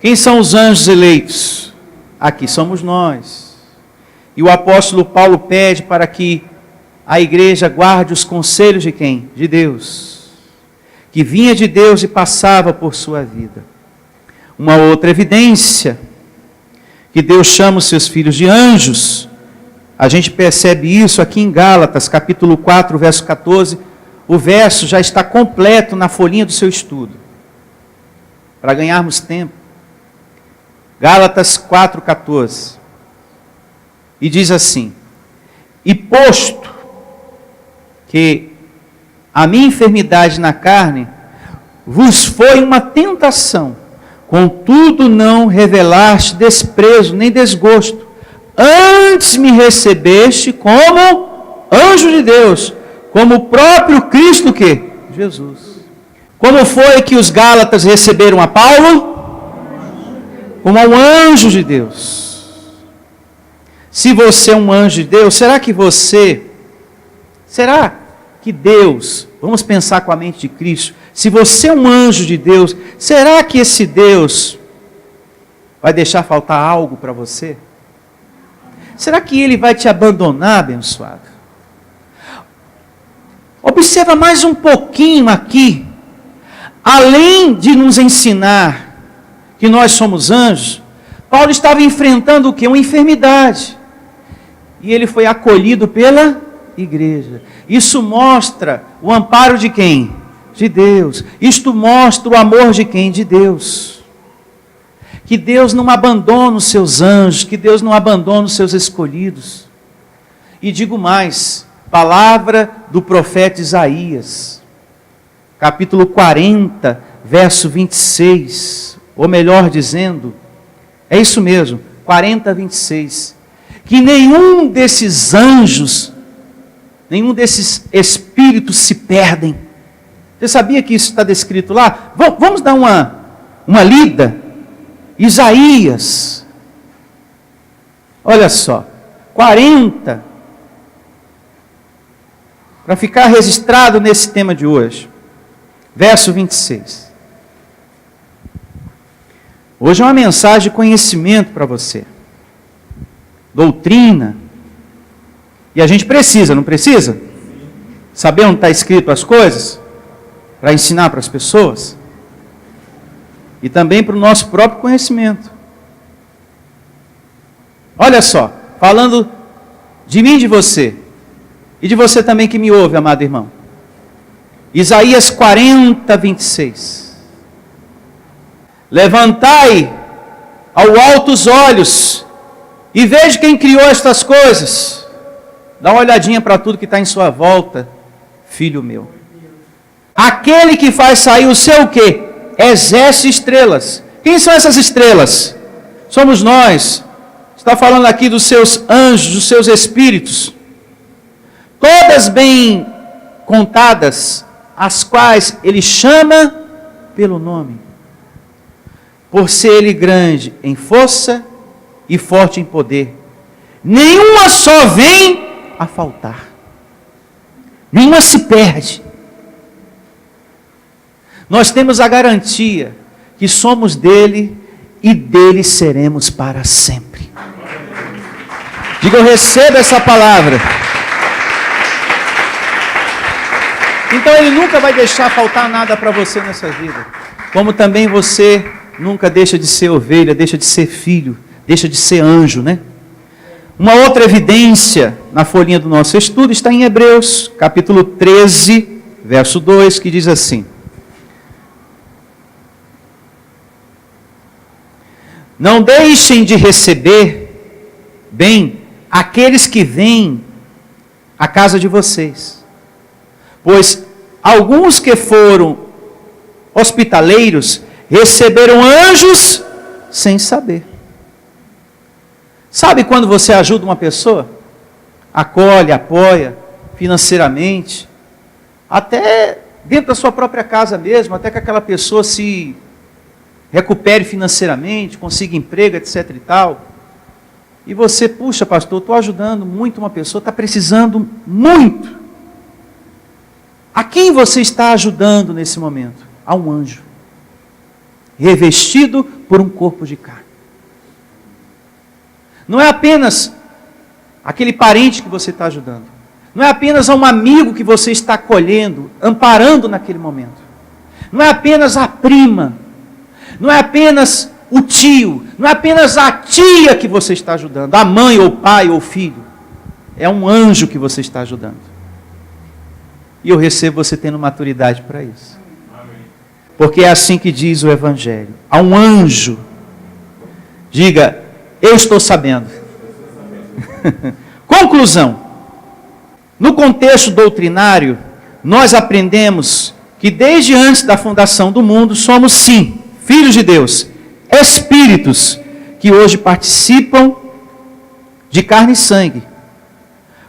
quem são os anjos eleitos? Aqui somos nós. E o apóstolo Paulo pede para que a igreja guarde os conselhos de quem? De Deus. Que vinha de Deus e passava por sua vida. Uma outra evidência, que Deus chama os seus filhos de anjos. A gente percebe isso aqui em Gálatas, capítulo 4, verso 14. O verso já está completo na folhinha do seu estudo. Para ganharmos tempo. Gálatas 4, 14. E diz assim: e posto que a minha enfermidade na carne vos foi uma tentação, contudo não revelaste desprezo nem desgosto, antes me recebeste como anjo de Deus, como o próprio Cristo que? Jesus. Como foi que os Gálatas receberam a Paulo? Como um anjo de Deus. Se você é um anjo de Deus, será que Deus, vamos pensar com a mente de Cristo, se você é um anjo de Deus, será que esse Deus vai deixar faltar algo para você? Será que Ele vai te abandonar, abençoado? Observa mais um pouquinho aqui, além de nos ensinar que nós somos anjos, Paulo estava enfrentando o quê? Uma enfermidade. E ele foi acolhido pela igreja. Isso mostra o amparo de quem? De Deus. Isto mostra o amor de quem? De Deus. Que Deus não abandona os seus anjos, que Deus não abandona os seus escolhidos. E digo mais, palavra do profeta Isaías, capítulo 40, verso 26, ou melhor dizendo, é isso mesmo, 40, 26, que nenhum desses anjos, nenhum desses espíritos se perdem. Você sabia que isso está descrito lá? Vamos dar uma lida. Isaías, olha só, 40, para ficar registrado nesse tema de hoje, verso 26. Hoje é uma mensagem de conhecimento para você, doutrina, e a gente precisa, não precisa? Saber onde está escrito as coisas, para ensinar para as pessoas, e também para o nosso próprio conhecimento. Olha só, falando de mim e de você, e de você também que me ouve, amado irmão. Isaías 40, 26. Levantai ao alto os olhos, e veja quem criou estas coisas. Dá uma olhadinha para tudo que está em sua volta, filho meu. Aquele que faz sair o seu o quê? Exército estrelas. Quem são essas estrelas? Somos nós. Está falando aqui dos seus anjos, dos seus espíritos. Todas bem contadas, as quais ele chama pelo nome. Por ser ele grande em força e forte em poder. Nenhuma só vem a faltar. Nenhuma se perde. Nós temos a garantia que somos dele e dele seremos para sempre. Diga, eu recebo essa palavra. Então ele nunca vai deixar faltar nada para você nessa vida. Como também você nunca deixa de ser ovelha, deixa de ser filho, deixa de ser anjo, né? Uma outra evidência na folhinha do nosso estudo está em Hebreus, capítulo 13, verso 2, que diz assim: não deixem de receber bem aqueles que vêm à casa de vocês, pois alguns que foram hospitaleiros receberam anjos sem saber. Sabe quando você ajuda uma pessoa? Acolhe, apoia financeiramente, até dentro da sua própria casa mesmo, até que aquela pessoa se recupere financeiramente, consiga emprego, etc e tal. E você, puxa pastor, estou ajudando muito uma pessoa, está precisando muito. A quem você está ajudando nesse momento? A um anjo, revestido por um corpo de carne. Não é apenas aquele parente que você está ajudando. Não é apenas a um amigo que você está acolhendo, amparando naquele momento. Não é apenas a prima. Não é apenas o tio. Não é apenas a tia que você está ajudando. A mãe, ou pai, ou filho. É um anjo que você está ajudando. E eu recebo você tendo maturidade para isso. Porque é assim que diz o Evangelho. Há um anjo. Diga, eu estou sabendo. Conclusão. No contexto doutrinário, nós aprendemos que desde antes da fundação do mundo, somos sim, filhos de Deus, espíritos que hoje participam de carne e sangue.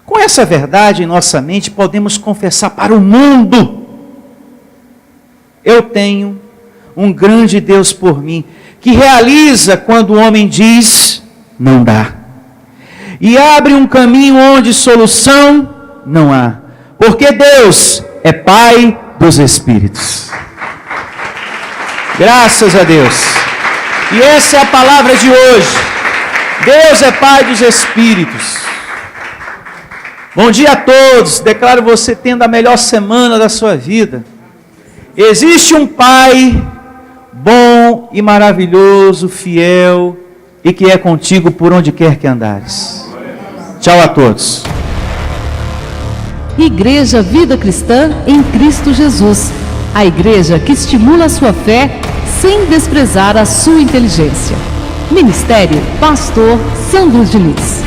Com essa verdade em nossa mente, podemos confessar para o mundo: eu tenho um grande Deus por mim, que realiza quando o homem diz, não dá. E abre um caminho onde solução não há. Porque Deus é Pai dos Espíritos. Graças a Deus. E essa é a palavra de hoje. Deus é Pai dos Espíritos. Bom dia a todos. Declaro você tendo a melhor semana da sua vida. Existe um Pai bom e maravilhoso, fiel, e que é contigo por onde quer que andares. Tchau a todos. Igreja Vida Cristã em Cristo Jesus. A igreja que estimula a sua fé sem desprezar a sua inteligência. Ministério Pastor Sandro Diniz.